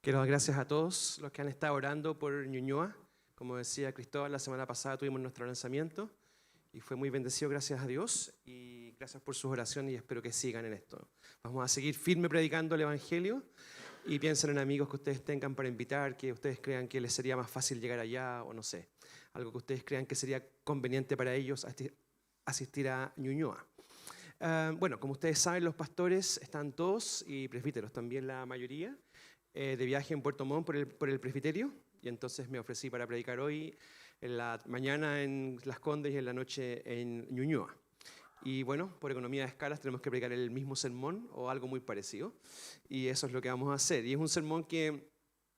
Quiero dar gracias a todos los que han estado orando por Ñuñoa. Como decía Cristóbal, la semana pasada tuvimos nuestro lanzamiento y fue muy bendecido, gracias a Dios. Y gracias por sus oraciones y espero que sigan en esto. Vamos a seguir firme predicando el Evangelio y piensen en amigos que ustedes tengan para invitar, que ustedes crean que les sería más fácil llegar allá o no sé. Algo que ustedes crean que sería conveniente para ellos asistir a Ñuñoa. Bueno, como ustedes saben, los pastores están todos y presbíteros también la mayoría de viaje en Puerto Montt por el presbiterio, y entonces me ofrecí para predicar hoy en la mañana en Las Condes y en la noche en Ñuñoa. Y bueno, por economía de escalas tenemos que predicar el mismo sermón o algo muy parecido, y eso es lo que vamos a hacer. Y es un sermón que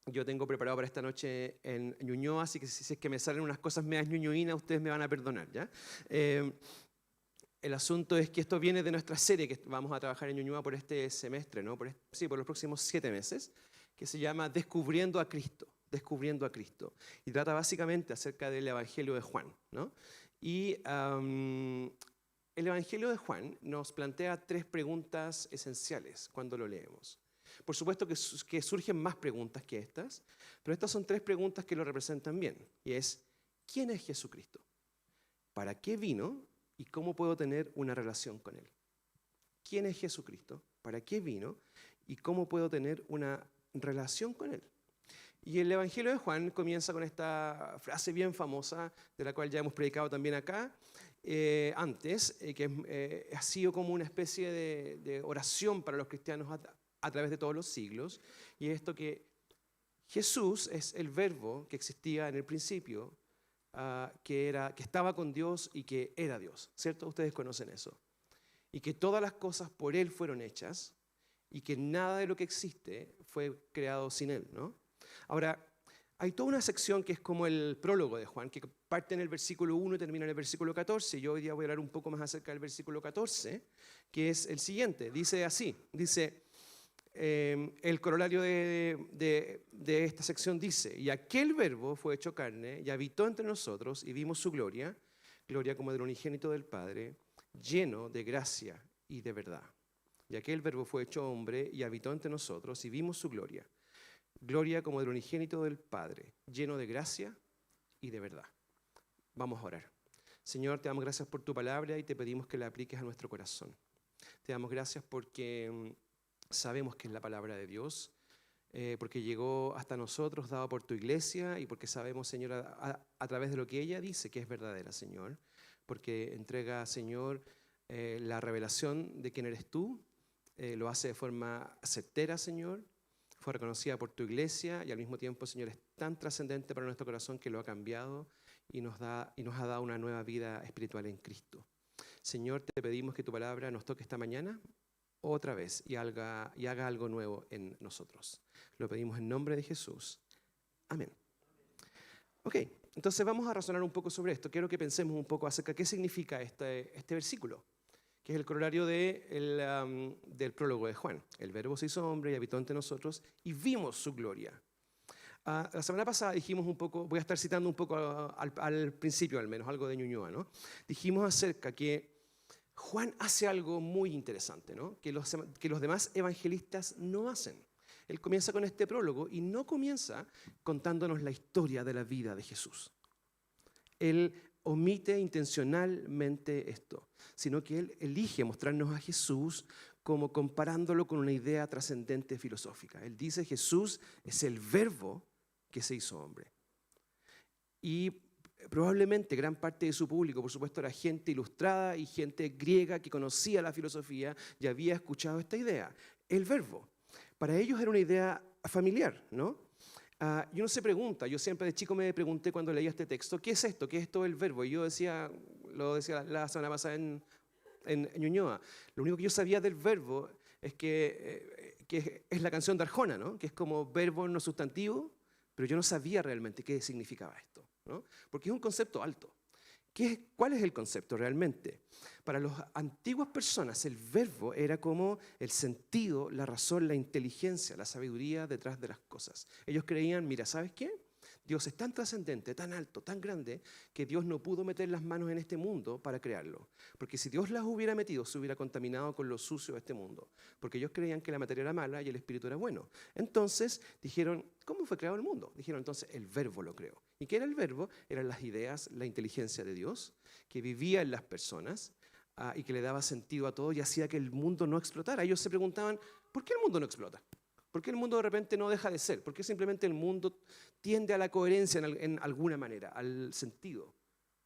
yo tengo preparado para esta noche en Ñuñoa, así que si es que me salen unas cosas medias ñuñoínas, ustedes me van a perdonar, ¿ya? El asunto es que esto viene de nuestra serie que vamos a trabajar en Ñuñoa por este semestre, ¿no? Por los próximos 7 meses, que se llama Descubriendo a Cristo. Descubriendo a Cristo. Y trata básicamente acerca del Evangelio de Juan, ¿no? Y el Evangelio de Juan nos plantea 3 preguntas esenciales cuando lo leemos. Por supuesto que surgen más preguntas que estas, pero estas son 3 preguntas que lo representan bien. Y es, ¿quién es Jesucristo? ¿Para qué vino? ¿Y cómo puedo tener una relación con Él? ¿Quién es Jesucristo? ¿Para qué vino? ¿Y cómo puedo tener una relación con Él? Y el Evangelio de Juan comienza con esta frase bien famosa, de la cual ya hemos predicado también acá, antes, que ha sido como una especie de oración para los cristianos a través de todos los siglos, y es esto que Jesús es el verbo que existía en el principio, que estaba con Dios y que era Dios, ¿cierto? Ustedes conocen eso. Y que todas las cosas por Él fueron hechas y que nada de lo que existe fue creado sin Él, ¿no? Ahora, hay toda una sección que es como el prólogo de Juan, que parte en el versículo 1 y termina en el versículo 14. Y yo hoy día voy a hablar un poco más acerca del versículo 14, que es el siguiente. Dice así, el corolario de esta sección dice: y aquel verbo fue hecho carne y habitó entre nosotros y vimos su gloria, gloria como del unigénito del Padre, lleno de gracia y de verdad. Y aquel verbo fue hecho hombre y habitó entre nosotros y vimos su gloria, gloria como del unigénito del Padre, lleno de gracia y de verdad. Vamos a orar. Señor, te damos gracias por tu palabra y te pedimos que la apliques a nuestro corazón. Te damos gracias porque sabemos que es la palabra de Dios, porque llegó hasta nosotros, dado por tu iglesia, y porque sabemos, Señor, a través de lo que ella dice que es verdadera, Señor, porque entrega, Señor, la revelación de quién eres tú, lo hace de forma certera, Señor, fue reconocida por tu iglesia y al mismo tiempo, Señor, es tan trascendente para nuestro corazón que lo ha cambiado y nos ha dado una nueva vida espiritual en Cristo. Señor, te pedimos que tu palabra nos toque esta mañana otra vez y haga algo nuevo en nosotros. Lo pedimos en nombre de Jesús. Amén. Ok, entonces vamos a razonar un poco sobre esto. Quiero que pensemos un poco acerca de qué significa este versículo, que es el corolario del prólogo de Juan. El verbo se hizo hombre y habitó entre nosotros y vimos su gloria. La semana pasada dijimos un poco, voy a estar citando un poco al principio al menos, algo de Ñuñoa, ¿no? Dijimos acerca que Juan hace algo muy interesante, ¿no? que los demás evangelistas no hacen. Él comienza con este prólogo y no comienza contándonos la historia de la vida de Jesús. Él omite intencionalmente esto, sino que él elige mostrarnos a Jesús como comparándolo con una idea trascendente filosófica. Él dice: Jesús es el verbo que se hizo hombre. Y probablemente gran parte de su público, por supuesto, era gente ilustrada y gente griega que conocía la filosofía y había escuchado esta idea, el verbo. Para ellos era una idea familiar, ¿no? Y uno se pregunta, yo siempre de chico me pregunté cuando leía este texto, ¿qué es esto? ¿Qué es esto del verbo? Y yo lo decía la semana pasada en Ñuñoa, lo único que yo sabía del verbo es que es la canción de Arjona, ¿no? Que es como verbo no sustantivo, pero yo no sabía realmente qué significaba esto, ¿no? Porque es un concepto alto. ¿Cuál es el concepto realmente? Para las antiguas personas el verbo era como el sentido, la razón, la inteligencia, la sabiduría detrás de las cosas. Ellos creían, mira, ¿sabes qué? Dios es tan trascendente, tan alto, tan grande, que Dios no pudo meter las manos en este mundo para crearlo. Porque si Dios las hubiera metido, se hubiera contaminado con lo sucio de este mundo. Porque ellos creían que la materia era mala y el espíritu era bueno. Entonces dijeron, ¿cómo fue creado el mundo? Dijeron, entonces el verbo lo creó. ¿Y qué era el verbo? Eran las ideas, la inteligencia de Dios, que vivía en las personas y que le daba sentido a todo y hacía que el mundo no explotara. Ellos se preguntaban, ¿por qué el mundo no explota? ¿Por qué el mundo de repente no deja de ser? ¿Por qué simplemente el mundo tiende a la coherencia en alguna manera, al sentido?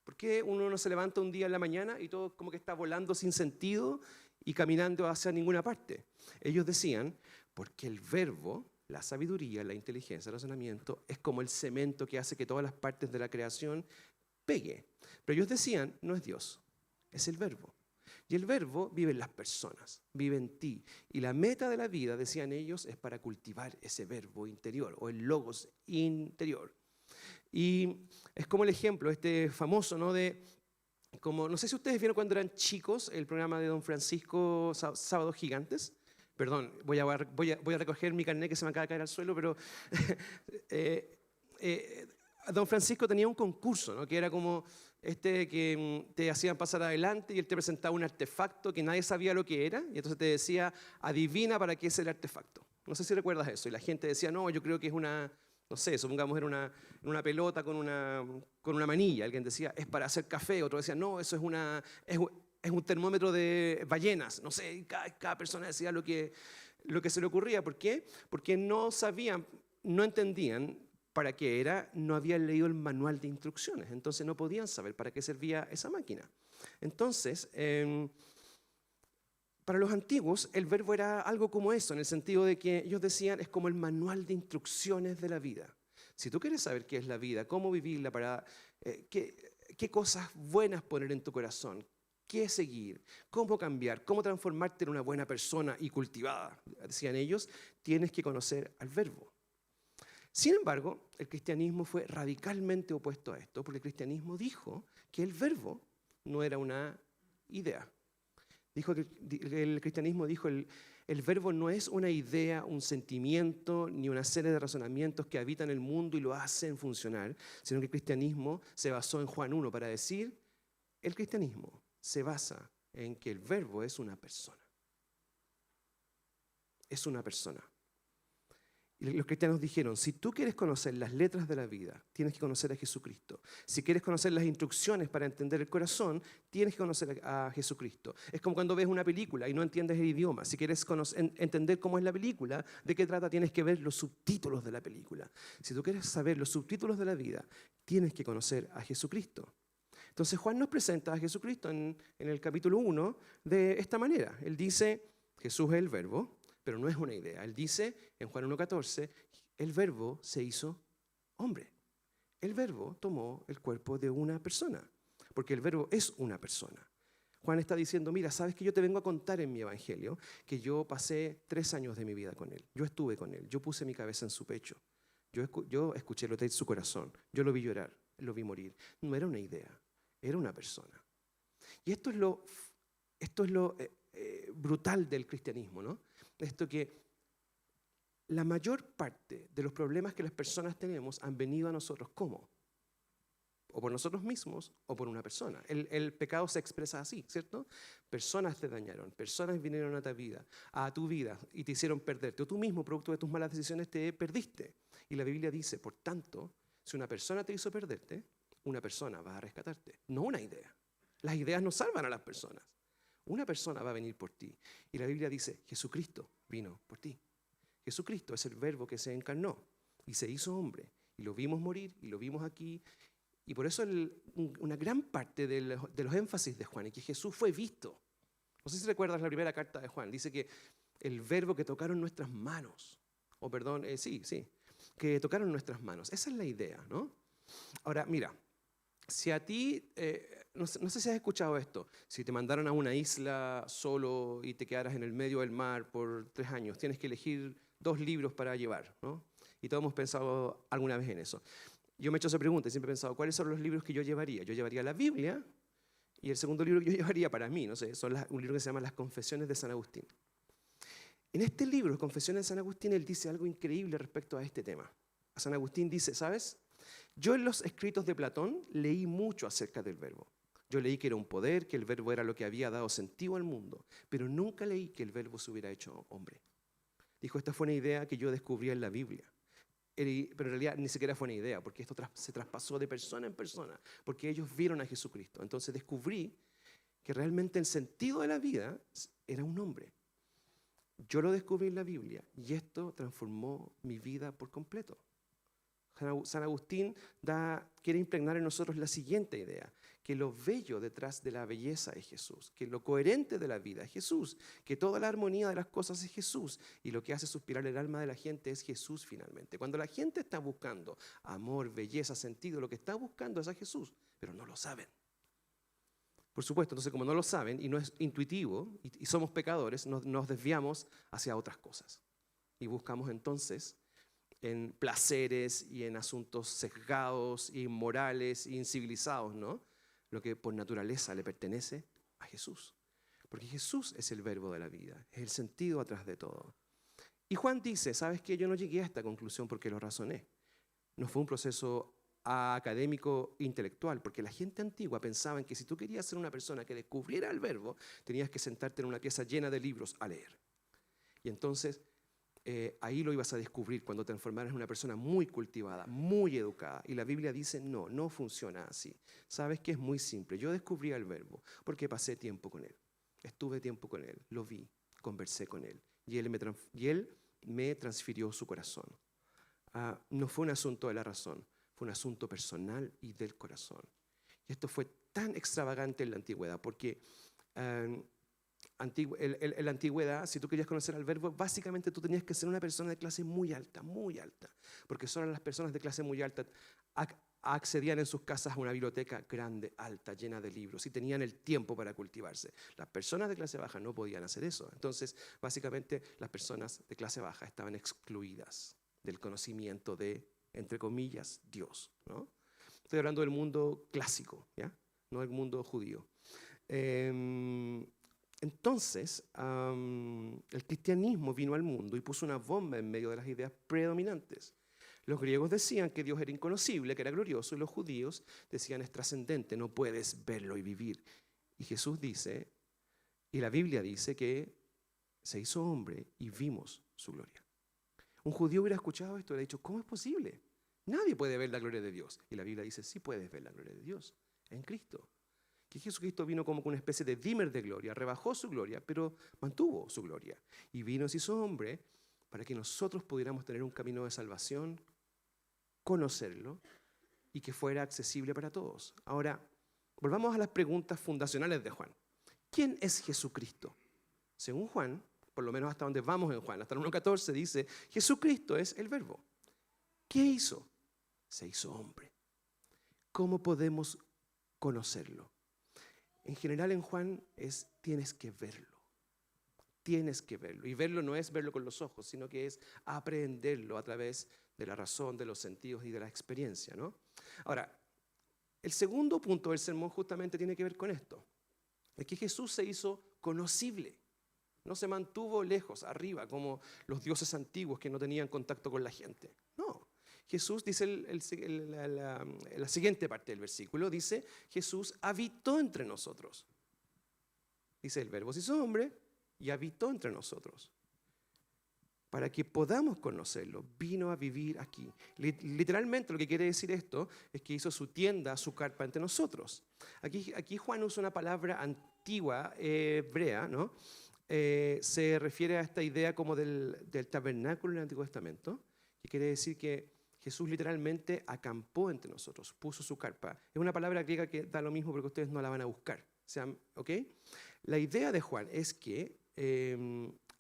¿Por qué uno no se levanta un día en la mañana y todo como que está volando sin sentido y caminando hacia ninguna parte? Ellos decían, porque el verbo, la sabiduría, la inteligencia, el razonamiento, es como el cemento que hace que todas las partes de la creación pegue. Pero ellos decían, no es Dios, es el verbo. Y el verbo vive en las personas, vive en ti. Y la meta de la vida, decían ellos, es para cultivar ese verbo interior o el logos interior. Y es como el ejemplo, este famoso, ¿no? Como, no sé si ustedes vieron cuando eran chicos el programa de Don Francisco, Sábados Gigantes. Perdón, voy a recoger mi carnet que se me acaba de caer al suelo, pero Don Francisco tenía un concurso, ¿no? Que era como que te hacían pasar adelante y él te presentaba un artefacto que nadie sabía lo que era y entonces te decía, adivina para qué es el artefacto. No sé si recuerdas eso. Y la gente decía, no, yo creo que es una, no sé, supongamos era una pelota con una manilla. Alguien decía, es para hacer café. Otro decía, no, eso es un termómetro de ballenas. No sé, y cada persona decía lo que se le ocurría. ¿Por qué? Porque no sabían, no entendían para qué era, no habían leído el manual de instrucciones, entonces no podían saber para qué servía esa máquina. Entonces, para los antiguos, el verbo era algo como eso, en el sentido de que ellos decían, es como el manual de instrucciones de la vida. Si tú quieres saber qué es la vida, cómo vivirla, qué cosas buenas poner en tu corazón, qué seguir, cómo cambiar, cómo transformarte en una buena persona y cultivada, decían ellos, tienes que conocer al verbo. Sin embargo, el cristianismo fue radicalmente opuesto a esto, porque el cristianismo dijo que el verbo no era una idea. El cristianismo dijo el verbo no es una idea, un sentimiento, ni una serie de razonamientos que habitan el mundo y lo hacen funcionar, sino que el cristianismo se basó en Juan 1 para decir, el cristianismo se basa en que el verbo es una persona. Es una persona. Y los cristianos dijeron, si tú quieres conocer las letras de la vida, tienes que conocer a Jesucristo. Si quieres conocer las instrucciones para entender el corazón, tienes que conocer a Jesucristo. Es como cuando ves una película y no entiendes el idioma. Si quieres entender cómo es la película, de qué trata, tienes que ver los subtítulos de la película. Si tú quieres saber los subtítulos de la vida, tienes que conocer a Jesucristo. Entonces Juan nos presenta a Jesucristo en el capítulo 1 de esta manera. Él dice, Jesús es el verbo, pero no es una idea. Él dice en Juan 1:14, el verbo se hizo hombre. El verbo tomó el cuerpo de una persona, porque el verbo es una persona. Juan está diciendo, mira, ¿sabes que yo te vengo a contar en mi evangelio que yo pasé 3 años de mi vida con él? Yo estuve con él, yo puse mi cabeza en su pecho. Yo escuché lo de su corazón, yo lo vi llorar, lo vi morir. No era una idea, era una persona. Y esto es lo brutal del cristianismo, ¿no? Esto que la mayor parte de los problemas que las personas tenemos han venido a nosotros, ¿cómo? O por nosotros mismos o por una persona. El pecado se expresa así, ¿cierto? Personas te dañaron, personas vinieron a tu vida y te hicieron perderte. O tú mismo, producto de tus malas decisiones, te perdiste. Y la Biblia dice, por tanto, si una persona te hizo perderte, una persona va a rescatarte, no una idea. Las ideas no salvan a las personas. Una persona va a venir por ti. Y la Biblia dice, Jesucristo vino por ti. Jesucristo es el verbo que se encarnó y se hizo hombre. Y lo vimos morir y lo vimos aquí. Y por eso una gran parte de los énfasis de Juan es que Jesús fue visto. No sé si recuerdas la primera carta de Juan. Dice que el verbo que tocaron nuestras manos. Que tocaron nuestras manos. Esa es la idea, ¿no? Ahora, mira. Si a ti, no sé si has escuchado esto, si te mandaron a una isla solo y te quedaras en el medio del mar por 3 años, tienes que elegir 2 libros para llevar, ¿no? Y todos hemos pensado alguna vez en eso. Yo me he hecho esa pregunta y siempre he pensado, ¿cuáles son los libros que yo llevaría? Yo llevaría la Biblia y el segundo libro que yo llevaría para mí, no sé, un libro que se llama Las Confesiones de San Agustín. En este libro, Confesiones de San Agustín, él dice algo increíble respecto a este tema. A San Agustín dice, ¿sabes? Yo en los escritos de Platón leí mucho acerca del verbo. Yo leí que era un poder, que el verbo era lo que había dado sentido al mundo, pero nunca leí que el verbo se hubiera hecho hombre. Dijo, esta fue una idea que yo descubrí en la Biblia. Pero en realidad ni siquiera fue una idea, porque esto se traspasó de persona en persona, porque ellos vieron a Jesucristo. Entonces descubrí que realmente el sentido de la vida era un hombre. Yo lo descubrí en la Biblia y esto transformó mi vida por completo. San Agustín quiere impregnar en nosotros la siguiente idea, que lo bello detrás de la belleza es Jesús, que lo coherente de la vida es Jesús, que toda la armonía de las cosas es Jesús y lo que hace suspirar el alma de la gente es Jesús finalmente. Cuando la gente está buscando amor, belleza, sentido, lo que está buscando es a Jesús, pero no lo saben. Por supuesto, entonces como no lo saben y no es intuitivo y somos pecadores, nos desviamos hacia otras cosas y buscamos entonces en placeres y en asuntos sesgados, inmorales, incivilizados, ¿no? Lo que por naturaleza le pertenece a Jesús. Porque Jesús es el verbo de la vida, es el sentido atrás de todo. Y Juan dice, ¿sabes qué? Yo no llegué a esta conclusión porque lo razoné. No fue un proceso académico intelectual, porque la gente antigua pensaba en que si tú querías ser una persona que descubriera el verbo, tenías que sentarte en una pieza llena de libros a leer. Y entonces ahí lo ibas a descubrir cuando te transformaras en una persona muy cultivada, muy educada. Y la Biblia dice, no, no funciona así. ¿Sabes qué? Es muy simple. Yo descubrí el verbo porque pasé tiempo con él. Estuve tiempo con él, lo vi, conversé con él. Y él me transfirió su corazón. No fue un asunto de la razón, fue un asunto personal y del corazón. Y esto fue tan extravagante en la antigüedad porque en la antigüedad, si tú querías conocer al verbo, básicamente tú tenías que ser una persona de clase muy alta, porque solo las personas de clase muy alta accedían en sus casas a una biblioteca grande, alta, llena de libros y tenían el tiempo para cultivarse. Las personas de clase baja no podían hacer eso. Entonces, básicamente, las personas de clase baja estaban excluidas del conocimiento de, entre comillas, Dios, ¿no? Estoy hablando del mundo clásico, ¿ya? No del mundo judío. Entonces, el cristianismo vino al mundo y puso una bomba en medio de las ideas predominantes. Los griegos decían que Dios era inconocible, que era glorioso, y los judíos decían es trascendente, no puedes verlo y vivir. Y Jesús dice, y la Biblia dice que se hizo hombre y vimos su gloria. Un judío hubiera escuchado esto y hubiera dicho, ¿cómo es posible? Nadie puede ver la gloria de Dios. Y la Biblia dice, sí puedes ver la gloria de Dios en Cristo. Que Jesucristo vino como una especie de dimmer de gloria, rebajó su gloria, pero mantuvo su gloria. Y vino y se hizo hombre para que nosotros pudiéramos tener un camino de salvación, conocerlo y que fuera accesible para todos. Ahora, volvamos a las preguntas fundacionales de Juan. ¿Quién es Jesucristo? Según Juan, por lo menos hasta donde vamos en Juan, hasta el 1.14 dice, Jesucristo es el verbo. ¿Qué hizo? Se hizo hombre. ¿Cómo podemos conocerlo? En general en Juan tienes que verlo. Tienes que verlo. Y verlo no es verlo con los ojos, sino que es aprenderlo a través de la razón, de los sentidos y de la experiencia, ¿no? Ahora, el segundo punto del sermón justamente tiene que ver con esto. Es que Jesús se hizo conocible. No se mantuvo lejos, arriba, como los dioses antiguos que no tenían contacto con la gente. No. Jesús, dice la siguiente parte del versículo, dice, Jesús habitó entre nosotros. Dice, el verbo se hizo hombre y habitó entre nosotros. Para que podamos conocerlo, vino a vivir aquí. Literalmente lo que quiere decir esto es que hizo su tienda, su carpa entre nosotros. Aquí Juan usa una palabra antigua, hebrea, ¿no? Se refiere a esta idea como del tabernáculo en el Antiguo Testamento, que quiere decir que Jesús literalmente acampó entre nosotros, puso su carpa. Es una palabra griega que da lo mismo porque ustedes no la van a buscar. ¿Ok? La idea de Juan es que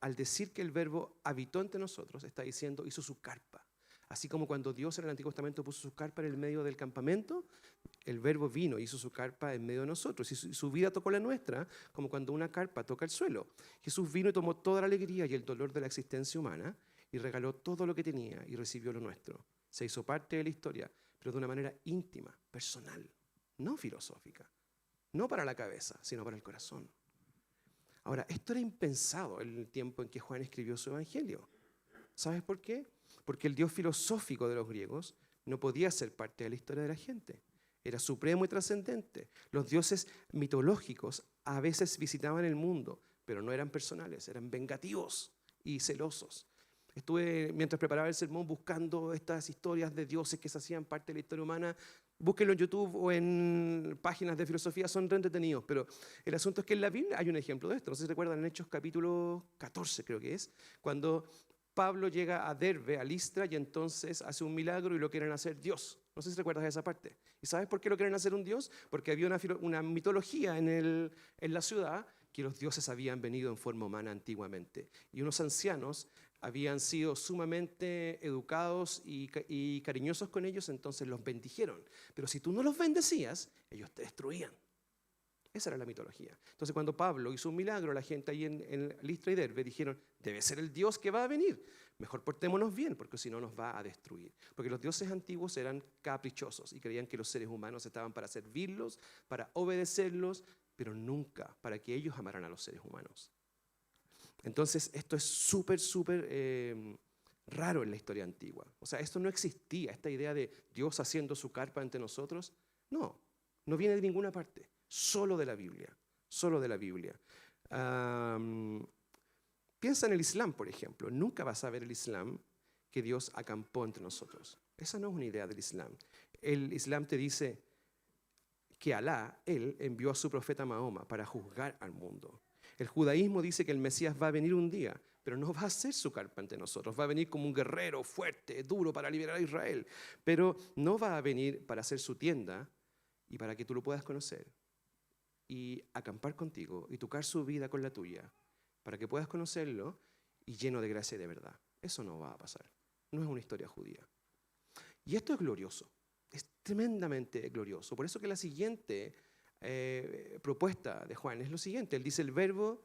al decir que el verbo habitó entre nosotros, está diciendo hizo su carpa. Así como cuando Dios en el Antiguo Testamento puso su carpa en el medio del campamento, el verbo vino y hizo su carpa en medio de nosotros. Y su vida tocó la nuestra, como cuando una carpa toca el suelo. Jesús vino y tomó toda la alegría y el dolor de la existencia humana y regaló todo lo que tenía y recibió lo nuestro. Se hizo parte de la historia, pero de una manera íntima, personal, no filosófica. No para la cabeza, sino para el corazón. Ahora, esto era impensado en el tiempo en que Juan escribió su evangelio. ¿Sabes por qué? Porque el Dios filosófico de los griegos no podía ser parte de la historia de la gente. Era supremo y trascendente. Los dioses mitológicos a veces visitaban el mundo, pero no eran personales, eran vengativos y celosos. Estuve, mientras preparaba el sermón, buscando estas historias de dioses que se hacían parte de la historia humana. Búsquenlo en YouTube o en páginas de filosofía, son re entretenidos. Pero el asunto es que en la Biblia hay un ejemplo de esto. No sé si recuerdan en Hechos capítulo 14, creo que es, cuando Pablo llega a Derbe, a Listra, y entonces hace un milagro y lo quieren hacer Dios. No sé si recuerdas de esa parte. ¿Y sabes por qué lo quieren hacer un Dios? Porque había una mitología en la ciudad que los dioses habían venido en forma humana antiguamente. Y unos ancianos habían sido sumamente educados y cariñosos con ellos, entonces los bendijeron. Pero si tú no los bendecías, ellos te destruían. Esa era la mitología. Entonces cuando Pablo hizo un milagro, la gente ahí en Listra y Derbe dijeron, debe ser el Dios que va a venir. Mejor portémonos bien, porque si no nos va a destruir. Porque los dioses antiguos eran caprichosos y creían que los seres humanos estaban para servirlos, para obedecerlos, pero nunca para que ellos amaran a los seres humanos. Entonces esto es súper raro en la historia antigua. O sea, esto no existía, esta idea de Dios haciendo su carpa entre nosotros. No, no viene de ninguna parte. Solo de la Biblia, solo de la Biblia. Piensa en el Islam, por ejemplo. Nunca vas a ver el Islam que Dios acampó entre nosotros. Esa no es una idea del Islam. El Islam te dice que Alá, Él, envió a su profeta Mahoma para juzgar al mundo. El judaísmo dice que el Mesías va a venir un día, pero no va a ser su carpa ante nosotros. Va a venir como un guerrero fuerte, duro para liberar a Israel, pero no va a venir para hacer su tienda y para que tú lo puedas conocer y acampar contigo y tocar su vida con la tuya para que puedas conocerlo y lleno de gracia y de verdad. Eso no va a pasar. No es una historia judía. Y esto es glorioso. Es tremendamente glorioso. Por eso que la siguiente propuesta de Juan es lo siguiente. Él dice el verbo,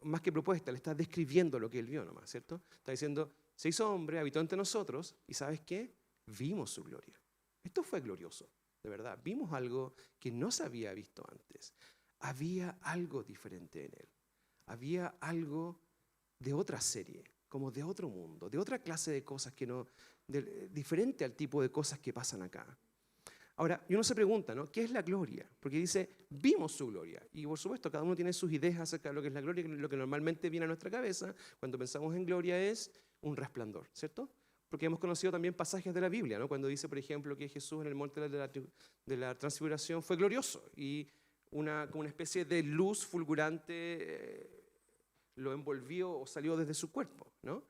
más que propuesta, le está describiendo lo que él vio nomás, ¿cierto? Está diciendo, se hizo hombre, habitó entre nosotros y ¿sabes qué? Vimos su gloria. Esto fue glorioso. De verdad, vimos algo que no se había visto antes. Había algo diferente en él. Había algo de otra serie, como de otro mundo, de otra clase de cosas que no, diferente al tipo de cosas que pasan acá. Ahora, y uno se pregunta, ¿no? ¿Qué es la gloria? Porque dice, vimos su gloria. Y por supuesto, cada uno tiene sus ideas acerca de lo que es la gloria. Lo que normalmente viene a nuestra cabeza cuando pensamos en gloria es un resplandor, ¿cierto? Porque hemos conocido también pasajes de la Biblia, ¿no? Cuando dice, por ejemplo, que Jesús en el monte de la transfiguración fue glorioso y como una especie de luz fulgurante lo envolvió o salió desde su cuerpo, ¿no?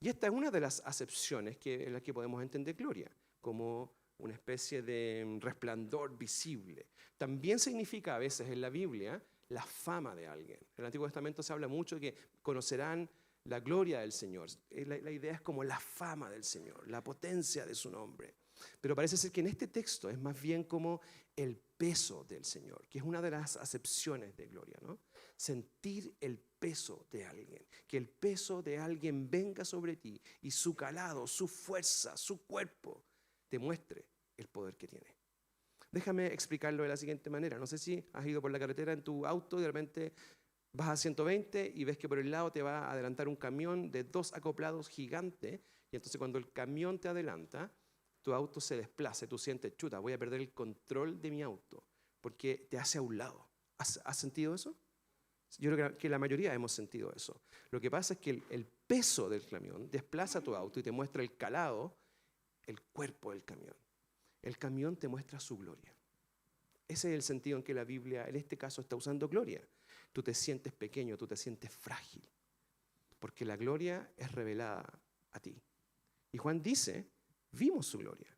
Y esta es una de las acepciones en las que podemos entender gloria, como una especie de resplandor visible. También significa a veces en la Biblia la fama de alguien. En el Antiguo Testamento se habla mucho de que conocerán la gloria del Señor. La idea es como la fama del Señor, la potencia de su nombre. Pero parece ser que en este texto es más bien como el peso del Señor, que es una de las acepciones de gloria, ¿no? Sentir el peso de alguien, que el peso de alguien venga sobre ti y su calado, su fuerza, su cuerpo te muestre el poder que tiene. Déjame explicarlo de la siguiente manera. No sé si has ido por la carretera en tu auto y de repente vas a 120 y ves que por el lado te va a adelantar un camión de 2 acoplados gigante y entonces cuando el camión te adelanta, tu auto se desplaza, tú sientes, chuta, voy a perder el control de mi auto porque te hace a un lado. ¿Has sentido eso? Yo creo que la mayoría hemos sentido eso. Lo que pasa es que el peso del camión desplaza tu auto y te muestra el calado, el cuerpo del camión. El camión te muestra su gloria. Ese es el sentido en que la Biblia, en este caso, está usando gloria. Tú te sientes pequeño, tú te sientes frágil, porque la gloria es revelada a ti. Y Juan dice, vimos su gloria.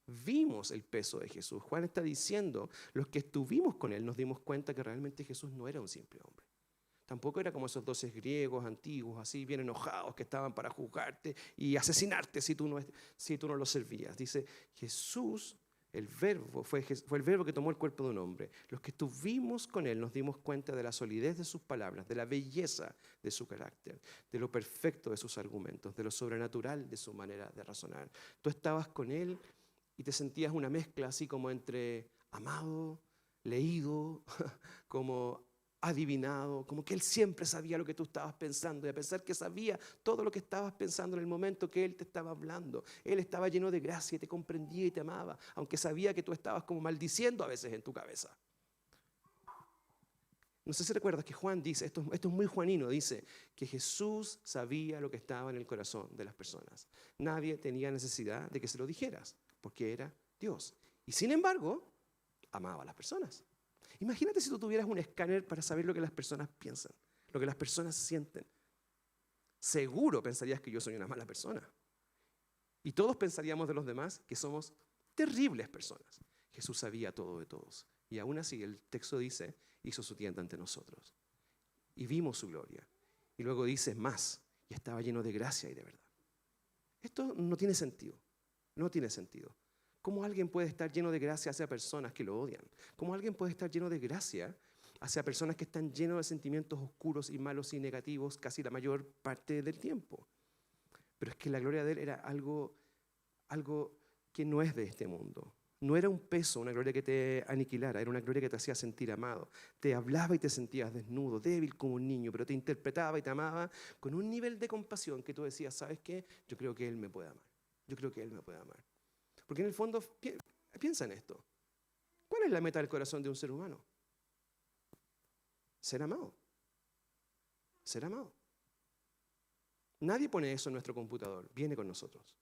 Vimos el peso de Jesús. Juan está diciendo, los que estuvimos con él nos dimos cuenta que realmente Jesús no era un simple hombre. Tampoco era como esos 12 griegos antiguos, así bien enojados, que estaban para juzgarte y asesinarte si tú no los servías. Dice, Jesús, el verbo, fue el verbo que tomó el cuerpo de un hombre. Los que estuvimos con él nos dimos cuenta de la solidez de sus palabras, de la belleza de su carácter, de lo perfecto de sus argumentos, de lo sobrenatural de su manera de razonar. Tú estabas con él y te sentías una mezcla así como entre amado, leído, como adivinado, como que Él siempre sabía lo que tú estabas pensando, y a pesar que sabía todo lo que estabas pensando en el momento que Él te estaba hablando, Él estaba lleno de gracia y te comprendía y te amaba, aunque sabía que tú estabas como maldiciendo a veces en tu cabeza. No sé si recuerdas que Juan dice, esto es muy juanino, dice que Jesús sabía lo que estaba en el corazón de las personas. Nadie tenía necesidad de que se lo dijeras, porque era Dios. Y sin embargo, amaba a las personas. Imagínate si tú tuvieras un escáner para saber lo que las personas piensan, lo que las personas sienten. Seguro pensarías que yo soy una mala persona. Y todos pensaríamos de los demás que somos terribles personas. Jesús sabía todo de todos. Y aún así el texto dice, hizo su tienda ante nosotros. Y vimos su gloria. Y luego dice más, y estaba lleno de gracia y de verdad. Esto no tiene sentido. No tiene sentido. ¿Cómo alguien puede estar lleno de gracia hacia personas que lo odian? ¿Cómo alguien puede estar lleno de gracia hacia personas que están llenos de sentimientos oscuros y malos y negativos casi la mayor parte del tiempo? Pero es que la gloria de Él era algo que no es de este mundo. No era un peso, una gloria que te aniquilara, era una gloria que te hacía sentir amado. Te hablaba y te sentías desnudo, débil como un niño, pero te interpretaba y te amaba con un nivel de compasión que tú decías, ¿sabes qué? Yo creo que Él me puede amar. Yo creo que Él me puede amar. Porque en el fondo, piensa en esto. ¿Cuál es la meta del corazón de un ser humano? Ser amado. Ser amado. Nadie pone eso en nuestro computador, viene con nosotros.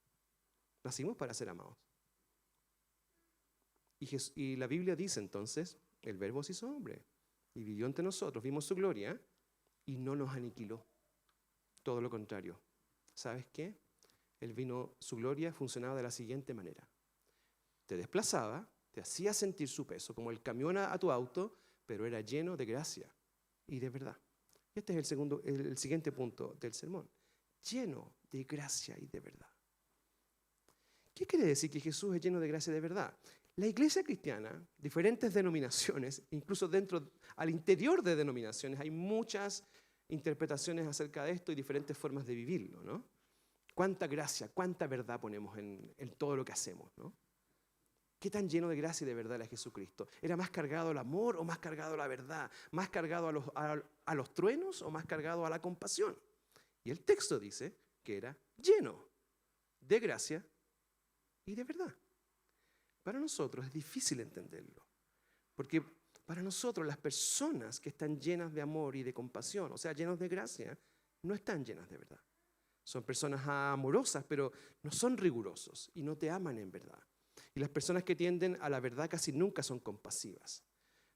Nacimos para ser amados. Y la Biblia dice entonces, el Verbo se hizo hombre y vivió entre nosotros, vimos su gloria y no nos aniquiló. Todo lo contrario. ¿Sabes qué? Su gloria funcionaba de la siguiente manera. Te desplazaba, te hacía sentir su peso, como el camión a tu auto, pero era lleno de gracia y de verdad. Este es el siguiente punto del sermón. Lleno de gracia y de verdad. ¿Qué quiere decir que Jesús es lleno de gracia y de verdad? La iglesia cristiana, diferentes denominaciones, incluso al interior de denominaciones, hay muchas interpretaciones acerca de esto y diferentes formas de vivirlo, ¿no? Cuánta gracia, cuánta verdad ponemos en todo lo que hacemos, ¿no? ¿Qué tan lleno de gracia y de verdad era Jesucristo? ¿Era más cargado al amor o más cargado a la verdad? ¿Más cargado a los truenos o más cargado a la compasión? Y el texto dice que era lleno de gracia y de verdad. Para nosotros es difícil entenderlo, porque para nosotros las personas que están llenas de amor y de compasión, o sea, llenos de gracia, no están llenas de verdad. Son personas amorosas, pero no son rigurosos y no te aman en verdad. Y las personas que tienden a la verdad casi nunca son compasivas.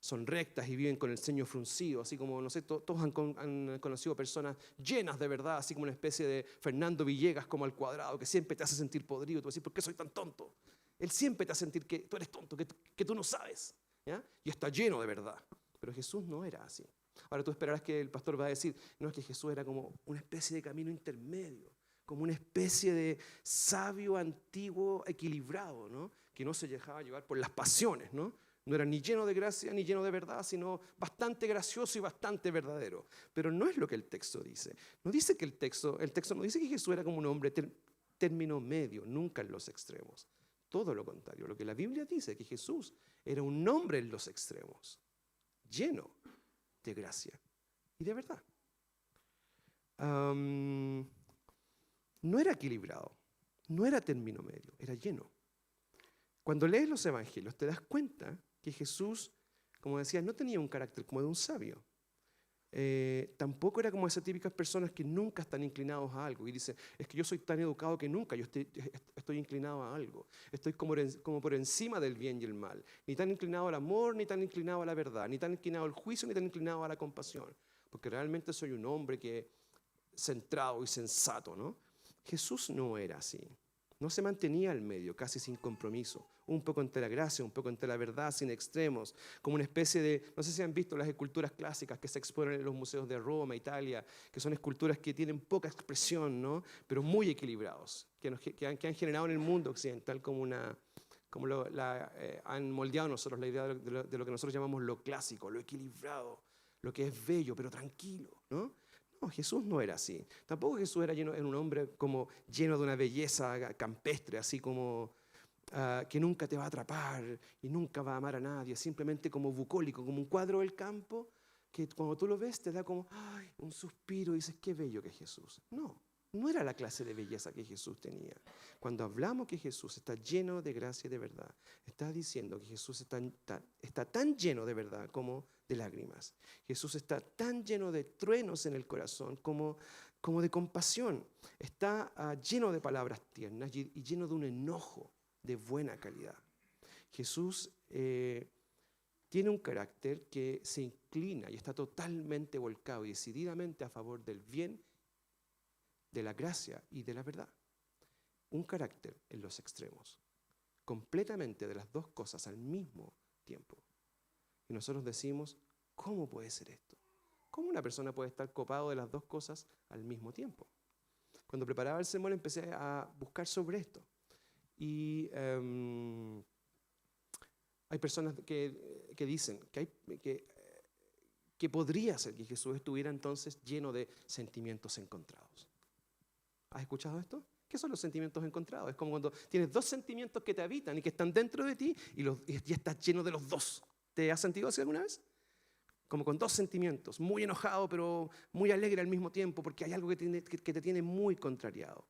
Son rectas y viven con el ceño fruncido, así como, no sé, todos han conocido personas llenas de verdad, así como una especie de Fernando Villegas como al cuadrado, que siempre te hace sentir podrido. Tú vas a decir, ¿por qué soy tan tonto? Él siempre te hace sentir que tú eres tonto, que tú no sabes, ¿ya? Y está lleno de verdad. Pero Jesús no era así. Ahora tú esperarás que el pastor va a decir, no, es que Jesús era como una especie de camino intermedio, como una especie de sabio antiguo equilibrado, ¿no? Que no se dejaba llevar por las pasiones, ¿no? No era ni lleno de gracia ni lleno de verdad, sino bastante gracioso y bastante verdadero. Pero no es lo que el texto dice. No dice que el texto no dice que Jesús era como un hombre término medio, nunca en los extremos. Todo lo contrario. Lo que la Biblia dice es que Jesús era un hombre en los extremos, lleno de gracia y de verdad. No era equilibrado, no era término medio, era lleno. Cuando lees los evangelios te das cuenta que Jesús, como decía, no tenía un carácter como de un sabio. Tampoco era como esas típicas personas que nunca están inclinados a algo y dicen, es que yo soy tan educado que nunca yo estoy inclinado a algo. Estoy como por encima del bien y el mal. Ni tan inclinado al amor, ni tan inclinado a la verdad, ni tan inclinado al juicio, ni tan inclinado a la compasión. Porque realmente soy un hombre centrado y sensato, ¿no? Jesús no era así. No se mantenía al medio, casi sin compromiso. Un poco entre la gracia, un poco entre la verdad, sin extremos. Como una especie de, no sé si han visto las esculturas clásicas que se exponen en los museos de Roma, Italia, que son esculturas que tienen poca expresión, ¿no? Pero muy equilibrados, que han generado en el mundo occidental han moldeado nosotros la idea de lo que nosotros llamamos lo clásico, lo equilibrado, lo que es bello, pero tranquilo, ¿no? No, Jesús no era así. Tampoco Jesús era un hombre como lleno de una belleza campestre, así como que nunca te va a atrapar y nunca va a amar a nadie, simplemente como bucólico, como un cuadro del campo, que cuando tú lo ves te da como ¡ay! Un suspiro y dices, qué bello que es Jesús. No era la clase de belleza que Jesús tenía. Cuando hablamos que Jesús está lleno de gracia y de verdad, está diciendo que Jesús está tan lleno de verdad como de lágrimas. Jesús está tan lleno de truenos en el corazón como de compasión. Está lleno de palabras tiernas y lleno de un enojo de buena calidad. Jesús tiene un carácter que se inclina y está totalmente volcado y decididamente a favor del bien, de la gracia y de la verdad. Un carácter en los extremos, completamente de las dos cosas al mismo tiempo. Y nosotros decimos, ¿cómo puede ser esto? ¿Cómo una persona puede estar copado de las dos cosas al mismo tiempo? Cuando preparaba el sermón empecé a buscar sobre esto. Y hay personas que dicen que podría ser que Jesús estuviera entonces lleno de sentimientos encontrados. ¿Has escuchado esto? ¿Qué son los sentimientos encontrados? Es como cuando tienes dos sentimientos que te habitan y que están dentro de ti y estás lleno de los dos. ¿Te has sentido así alguna vez? Como con dos sentimientos, muy enojado pero muy alegre al mismo tiempo porque hay algo que te tiene muy contrariado.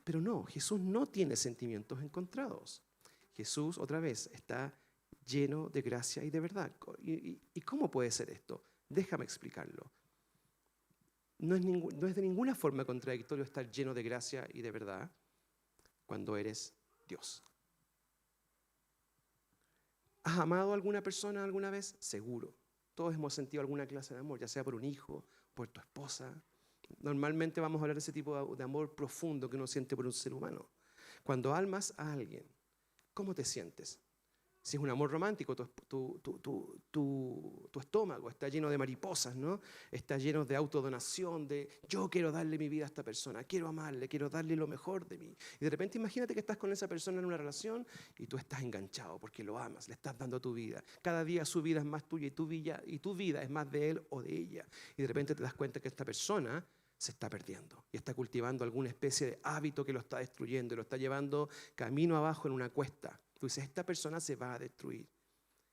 Pero no, Jesús no tiene sentimientos encontrados. Jesús, otra vez, está lleno de gracia y de verdad. ¿Y cómo puede ser esto? Déjame explicarlo. No es de ninguna forma contradictorio estar lleno de gracia y de verdad cuando eres Dios. ¿Has amado a alguna persona alguna vez? Seguro. Todos hemos sentido alguna clase de amor, ya sea por un hijo, por tu esposa. Normalmente vamos a hablar de ese tipo de amor profundo que uno siente por un ser humano. Cuando amas a alguien, ¿cómo te sientes? Si es un amor romántico, tu estómago está lleno de mariposas, ¿no? Está lleno de autodonación, de yo quiero darle mi vida a esta persona, quiero amarle, quiero darle lo mejor de mí. Y de repente imagínate que estás con esa persona en una relación y tú estás enganchado porque lo amas, le estás dando tu vida. Cada día su vida es más tuya y tu vida es más de él o de ella. Y de repente te das cuenta que esta persona se está perdiendo y está cultivando alguna especie de hábito que lo está destruyendo y lo está llevando camino abajo en una cuesta. Tú dices, esta persona se va a destruir.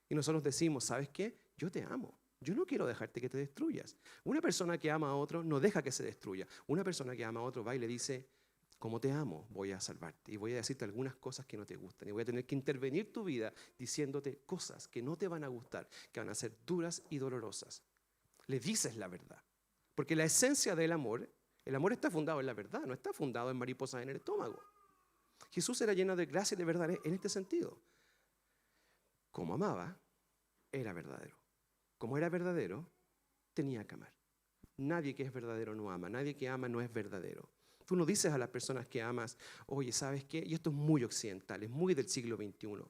Y nosotros decimos, ¿sabes qué? Yo te amo. Yo no quiero dejarte que te destruyas. Una persona que ama a otro no deja que se destruya. Una persona que ama a otro va y le dice, como te amo, voy a salvarte. Y voy a decirte algunas cosas que no te gustan. Y voy a tener que intervenir tu vida diciéndote cosas que no te van a gustar, que van a ser duras y dolorosas. Le dices la verdad. Porque la esencia del amor, el amor está fundado en la verdad, no está fundado en mariposas en el estómago. Jesús era lleno de gracia y de verdad en este sentido. Como amaba, era verdadero. Como era verdadero, tenía que amar. Nadie que es verdadero no ama. Nadie que ama no es verdadero. Tú no dices a las personas que amas, oye, ¿sabes qué? Y esto es muy occidental, es muy del siglo XXI.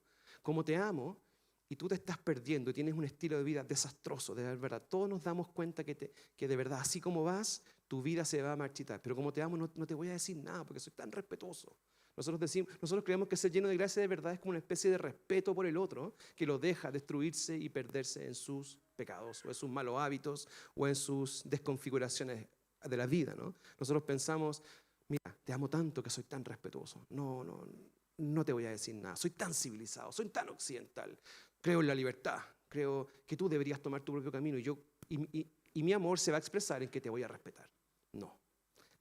Como te amo y tú te estás perdiendo y tienes un estilo de vida desastroso, de verdad. Todos nos damos cuenta que de verdad, así como vas, tu vida se va a marchitar. Pero como te amo, no te voy a decir nada porque soy tan respetuoso. Nosotros creemos que ser lleno de gracia de verdad es como una especie de respeto por el otro que lo deja destruirse y perderse en sus pecados o en sus malos hábitos o en sus desconfiguraciones de la vida, ¿no? Nosotros pensamos, mira, te amo tanto que soy tan respetuoso. No te voy a decir nada. Soy tan civilizado, soy tan occidental. Creo en la libertad. Creo que tú deberías tomar tu propio camino y mi amor se va a expresar en que te voy a respetar.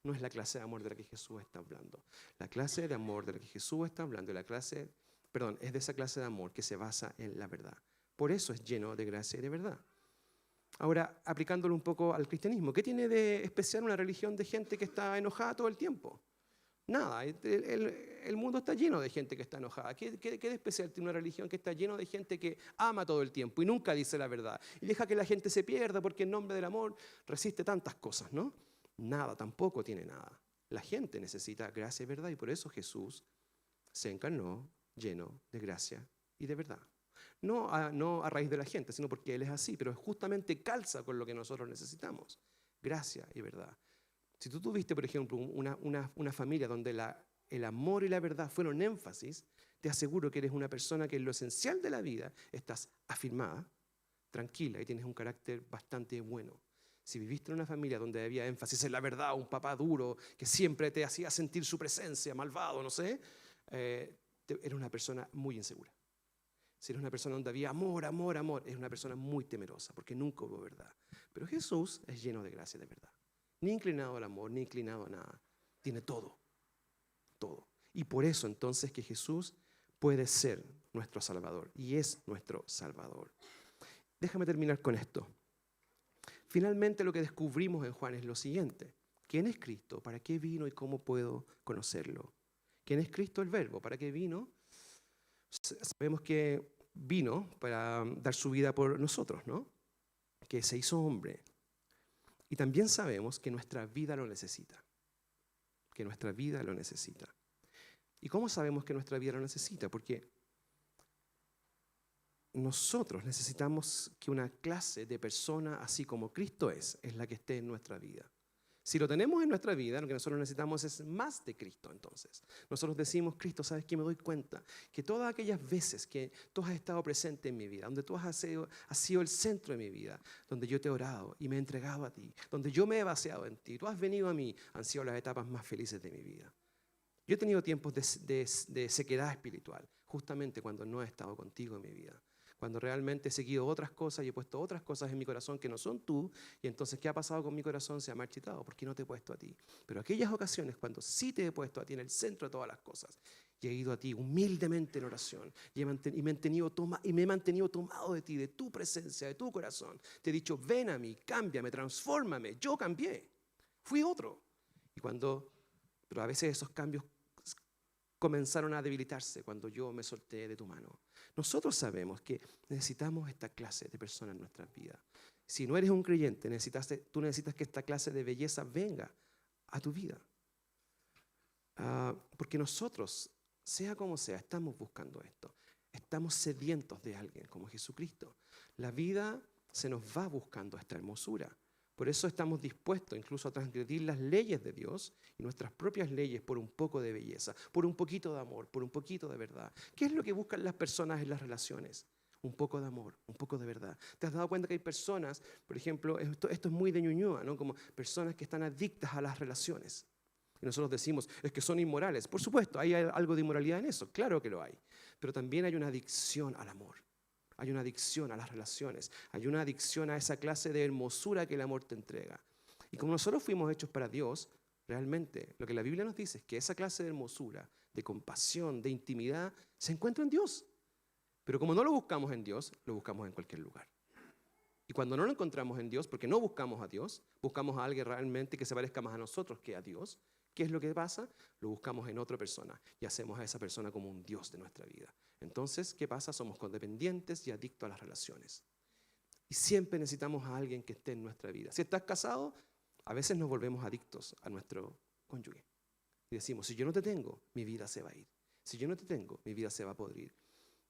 No es la clase de amor de la que Jesús está hablando. La clase de amor de la que Jesús está hablando, es de esa clase de amor que se basa en la verdad. Por eso es lleno de gracia y de verdad. Ahora, aplicándolo un poco al cristianismo, ¿qué tiene de especial una religión de gente que está enojada todo el tiempo? Nada, el mundo está lleno de gente que está enojada. ¿Qué de especial tiene una religión que está lleno de gente que ama todo el tiempo y nunca dice la verdad? Y deja que la gente se pierda porque en nombre del amor resiste tantas cosas, ¿no? Nada, tampoco tiene nada. La gente necesita gracia y verdad y por eso Jesús se encarnó lleno de gracia y de verdad. No a raíz de la gente, sino porque Él es así, pero justamente calza con lo que nosotros necesitamos. Gracia y verdad. Si tú tuviste, por ejemplo, una familia donde el amor y la verdad fueron énfasis, te aseguro que eres una persona que en lo esencial de la vida estás afirmada, tranquila y tienes un carácter bastante bueno. Si viviste en una familia donde había énfasis en la verdad, un papá duro que siempre te hacía sentir su presencia, malvado, no sé, eres una persona muy insegura. Si eres una persona donde había amor, amor, amor, eres una persona muy temerosa porque nunca hubo verdad. Pero Jesús es lleno de gracia, de verdad. Ni inclinado al amor, ni inclinado a nada. Tiene todo. Todo. Y por eso entonces que Jesús puede ser nuestro Salvador. Y es nuestro Salvador. Déjame terminar con esto. Finalmente lo que descubrimos en Juan es lo siguiente. ¿Quién es Cristo? ¿Para qué vino y cómo puedo conocerlo? ¿Quién es Cristo el Verbo? ¿Para qué vino? Sabemos que vino para dar su vida por nosotros, ¿no? Que se hizo hombre. Y también sabemos que nuestra vida lo necesita. Que nuestra vida lo necesita. ¿Y cómo sabemos que nuestra vida lo necesita? Porque nosotros necesitamos que una clase de persona, así como Cristo es la que esté en nuestra vida. Si lo tenemos en nuestra vida, lo que nosotros necesitamos es más de Cristo entonces. Nosotros decimos, Cristo, ¿sabes qué? Me doy cuenta que todas aquellas veces que tú has estado presente en mi vida, donde tú has sido el centro de mi vida, donde yo te he orado y me he entregado a ti, donde yo me he vaciado en ti, tú has venido a mí, han sido las etapas más felices de mi vida. Yo he tenido tiempos de sequedad espiritual, justamente cuando no he estado contigo en mi vida. Cuando realmente he seguido otras cosas y he puesto otras cosas en mi corazón que no son tú, y entonces, ¿qué ha pasado con mi corazón? Se ha marchitado, porque no te he puesto a ti. Pero aquellas ocasiones cuando sí te he puesto a ti en el centro de todas las cosas, y he ido a ti humildemente en oración, y me he mantenido tomado de ti, de tu presencia, de tu corazón. Te he dicho, ven a mí, cámbiame, transfórmame. Yo cambié, fui otro. Pero a veces esos cambios comenzaron a debilitarse cuando yo me solté de tu mano. Nosotros sabemos que necesitamos esta clase de personas en nuestras vidas. Si no eres un creyente, tú necesitas que esta clase de belleza venga a tu vida. Porque nosotros, sea como sea, estamos buscando esto. Estamos sedientos de alguien como Jesucristo. La vida se nos va buscando esta hermosura. Por eso estamos dispuestos incluso a transgredir las leyes de Dios y nuestras propias leyes por un poco de belleza, por un poquito de amor, por un poquito de verdad. ¿Qué es lo que buscan las personas en las relaciones? Un poco de amor, un poco de verdad. ¿Te has dado cuenta que hay personas, por ejemplo, esto es muy de Ñuñoa, ¿no? Como personas que están adictas a las relaciones? Y nosotros decimos, es que son inmorales. Por supuesto, hay algo de inmoralidad en eso, claro que lo hay. Pero también hay una adicción al amor. Hay una adicción a las relaciones. Hay una adicción a esa clase de hermosura que el amor te entrega. Y como nosotros fuimos hechos para Dios, realmente lo que la Biblia nos dice es que esa clase de hermosura, de compasión, de intimidad, se encuentra en Dios. Pero como no lo buscamos en Dios, lo buscamos en cualquier lugar. Y cuando no lo encontramos en Dios, porque no buscamos a Dios, buscamos a alguien realmente que se parezca más a nosotros que a Dios, ¿qué es lo que pasa? Lo buscamos en otra persona y hacemos a esa persona como un Dios de nuestra vida. Entonces, ¿qué pasa? Somos codependientes y adictos a las relaciones. Y siempre necesitamos a alguien que esté en nuestra vida. Si estás casado, a veces nos volvemos adictos a nuestro cónyuge. Y decimos, si yo no te tengo, mi vida se va a ir. Si yo no te tengo, mi vida se va a podrir.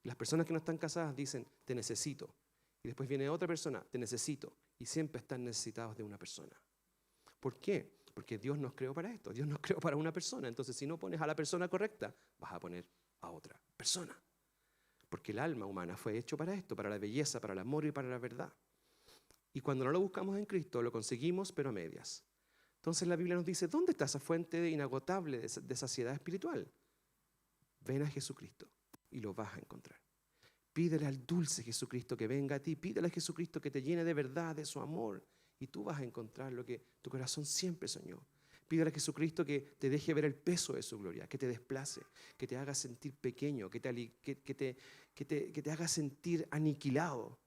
Y las personas que no están casadas dicen, te necesito. Y después viene otra persona, te necesito. Y siempre están necesitados de una persona. ¿Por qué? Porque Dios nos creó para esto. Dios nos creó para una persona. Entonces, si no pones a la persona correcta, vas a poner a otra persona. Porque el alma humana fue hecho para esto, para la belleza, para el amor y para la verdad. Y cuando no lo buscamos en Cristo, lo conseguimos, pero a medias. Entonces la Biblia nos dice, ¿dónde está esa fuente inagotable de saciedad espiritual? Ven a Jesucristo y lo vas a encontrar. Pídele al dulce Jesucristo que venga a ti. Pídele a Jesucristo que te llene de verdad, de su amor. Y tú vas a encontrar lo que tu corazón siempre soñó. Pídele a Jesucristo que te deje ver el peso de su gloria, que te desplace, que te haga sentir pequeño, que te haga sentir aniquilado.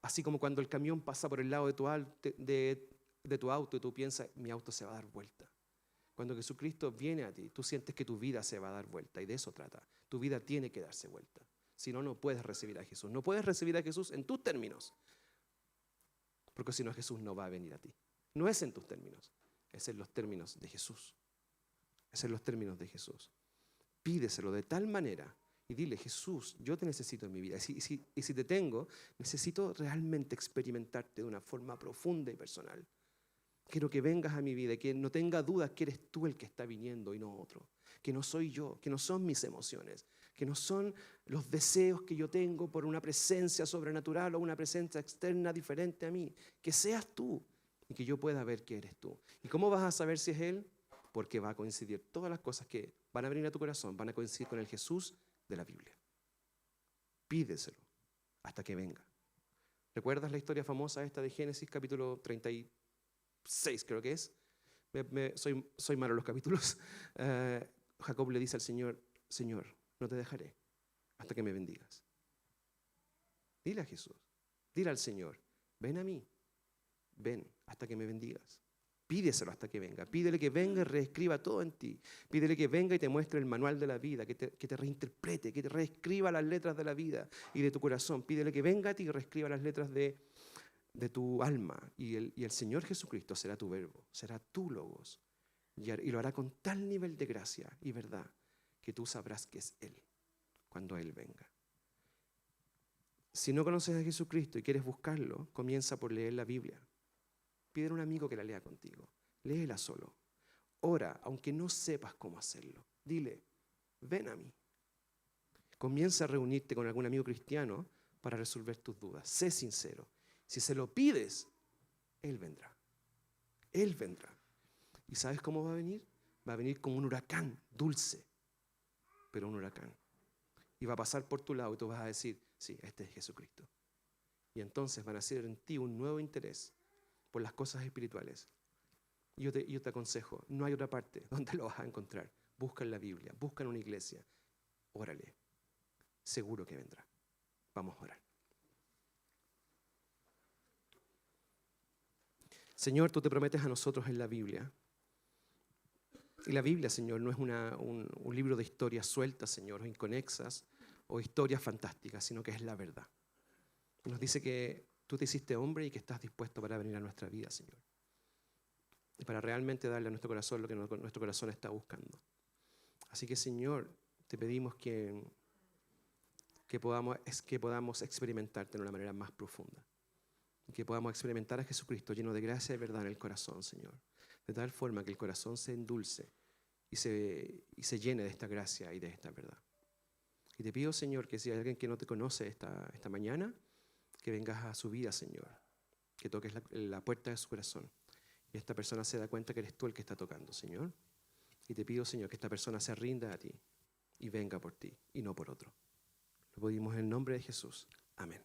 Así como cuando el camión pasa por el lado de tu auto y tú piensas, mi auto se va a dar vuelta. Cuando Jesucristo viene a ti, tú sientes que tu vida se va a dar vuelta y de eso trata. Tu vida tiene que darse vuelta. Si no, no puedes recibir a Jesús. No puedes recibir a Jesús en tus términos. Porque si no, Jesús no va a venir a ti. No es en tus términos, es en los términos de Jesús. Es en los términos de Jesús. Pídeselo de tal manera y dile, Jesús, yo te necesito en mi vida. Y si te tengo, necesito realmente experimentarte de una forma profunda y personal. Quiero que vengas a mi vida y que no tenga dudas que eres tú el que está viniendo y no otro. Que no soy yo, que no son mis emociones, que no son los deseos que yo tengo por una presencia sobrenatural o una presencia externa diferente a mí. Que seas tú y que yo pueda ver que eres tú. ¿Y cómo vas a saber si es Él? Porque va a coincidir todas las cosas que van a venir a tu corazón, van a coincidir con el Jesús de la Biblia. Pídeselo hasta que venga. ¿Recuerdas la historia famosa esta de Génesis, capítulo 36, creo que es? Soy malo en los capítulos. Jacob le dice al Señor, Señor, no te dejaré hasta que me bendigas. Dile a Jesús, dile al Señor, ven a mí, ven hasta que me bendigas. Pídeselo hasta que venga. Pídele que venga y reescriba todo en ti. Pídele que venga y te muestre el manual de la vida, que te reinterprete, que te reescriba las letras de la vida y de tu corazón. Pídele que venga a ti y reescriba las letras de tu alma. Y el Señor Jesucristo será tu verbo, será tu logos. Y lo hará con tal nivel de gracia y verdad que tú sabrás que es Él cuando Él venga. Si no conoces a Jesucristo y quieres buscarlo, comienza por leer la Biblia. Pídele a un amigo que la lea contigo. Léela solo. Ora, aunque no sepas cómo hacerlo. Dile, ven a mí. Comienza a reunirte con algún amigo cristiano para resolver tus dudas. Sé sincero. Si se lo pides, Él vendrá. Él vendrá. ¿Y sabes cómo va a venir? Va a venir como un huracán, dulce, pero un huracán. Y va a pasar por tu lado y tú vas a decir, sí, este es Jesucristo. Y entonces van a nacer en ti un nuevo interés por las cosas espirituales. Yo te aconsejo, no hay otra parte donde lo vas a encontrar. Busca en la Biblia, busca en una iglesia, órale. Seguro que vendrá. Vamos a orar. Señor, tú te prometes a nosotros en la Biblia. Y la Biblia, Señor, no es un libro de historias sueltas, Señor, o inconexas, o historias fantásticas, sino que es la verdad. Nos dice que tú te hiciste hombre y que estás dispuesto para venir a nuestra vida, Señor. Y para realmente darle a nuestro corazón lo que nuestro corazón está buscando. Así que, Señor, te pedimos que podamos experimentarte de una manera más profunda. Y que podamos experimentar a Jesucristo lleno de gracia y verdad en el corazón, Señor. De tal forma que el corazón se endulce y se llene de esta gracia y de esta verdad. Y te pido, Señor, que si hay alguien que no te conoce esta mañana, que vengas a su vida, Señor. Que toques la puerta de su corazón. Y esta persona se da cuenta que eres tú el que está tocando, Señor. Y te pido, Señor, que esta persona se rinda a ti y venga por ti y no por otro. Lo pedimos en el nombre de Jesús. Amén.